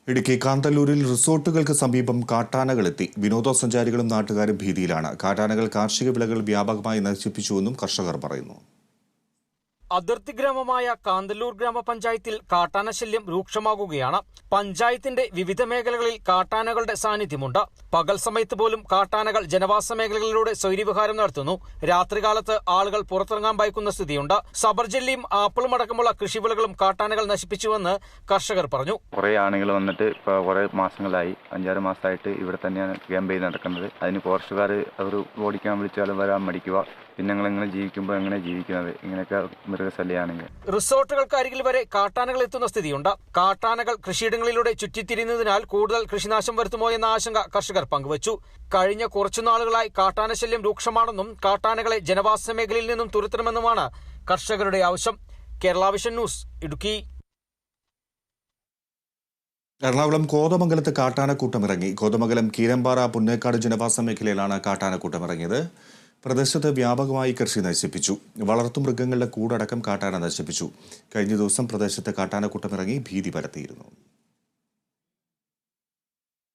ഇടുക്കി കാന്തല്ലൂരിൽ റിസോർട്ടുകൾക്ക് സമീപം കാട്ടാനകളെത്തി. വിനോദസഞ്ചാരികളും നാട്ടുകാരും ഭീതിയിലാണ്. കാട്ടാനകൾ കാർഷിക വിളകൾ വ്യാപകമായി നശിപ്പിച്ചുവെന്നും കർഷകർ പറയുന്നു. അതിർത്തി ഗ്രാമമായ കാന്തല്ലൂർ ഗ്രാമപഞ്ചായത്തിൽ കാട്ടാനശല്യം രൂക്ഷമാകുകയാണ്. പഞ്ചായത്തിന്റെ വിവിധ മേഖലകളിൽ കാട്ടാനകളുടെ സാന്നിധ്യമുണ്ട്. പകൽ സമയത്ത് പോലും കാട്ടാനകൾ ജനവാസ മേഖലകളിലൂടെ സ്വൈര്യവിഹാരം നടത്തുന്നു. രാത്രികാലത്ത് ആളുകൾ പുറത്തിറങ്ങാൻ ഭയക്കുന്ന സ്ഥിതിയുണ്ട്. സബർജല്ലിയും ആപ്പിളും അടക്കമുള്ള കൃഷിവിളകളും കാട്ടാനകൾ നശിപ്പിച്ചുവെന്ന് കർഷകർ പറഞ്ഞു. കുറെ ആളുകൾ വന്നിട്ട് ഇപ്പോൾ കുറെ മാസങ്ങളായി, 5-6 മാസമായിട്ട് ഇവിടെ തന്നെയാണ് ക്യാമ്പ് ചെയ്ത് നടക്കുന്നത്. അതിന് ഫോറസ്റ്റുകാർ അവർ ഓടിക്കാൻ വിളിച്ചാലും വരാൻ മടിക്കുക. പിന്നെ ഞങ്ങൾ എങ്ങനെ ജീവിക്കുമ്പോൾ എങ്ങനെ ജീവിക്കുന്നത്, ഇങ്ങനെയൊക്കെ മൃഗശല്യാണെങ്കിൽ. റിസോർട്ടുകൾക്ക് അരികിൽ വരെ കാട്ടാനകൾ എത്തുന്ന സ്ഥിതിയുണ്ട്. കാട്ടാനകൾ കൃഷിയിടങ്ങളിലൂടെ ചുറ്റിത്തിരിയുന്നതിനാൽ കൂടുതൽ കൃഷിനാശം വരുത്തുമോ എന്ന ആശങ്ക കർഷകർ പങ്കുവച്ചു. കഴിഞ്ഞ കുറച്ചു നാളുകളായി കാട്ടാനശല്യം രൂക്ഷമാണെന്നും കാട്ടാനകളെ ജനവാസ മേഖലയിൽ നിന്നും തുരത്തണമെന്നുമാണ് കർഷകരുടെ ആവശ്യം. Kerala vision news, Idukki. എറണാകുളം കോതമംഗലത്ത് കാട്ടാനക്കൂട്ടം ഇറങ്ങി. കോതമംഗലം കീരമ്പാറ പുന്നേക്കാട് ജനവാസ മേഖലയിലാണ് കാട്ടാനക്കൂട്ടം ഇറങ്ങിയത്. പ്രദേശത്ത് വ്യാപകമായി കൃഷി നശിപ്പിച്ചു. വളർത്തുമൃഗങ്ങളുടെ കൂടടക്കം കാട്ടാന നശിപ്പിച്ചു. കഴിഞ്ഞ ദിവസം പ്രദേശത്ത് കാട്ടാനക്കൂട്ടം ഇറങ്ങി ഭീതി പരത്തിയിരുന്നു.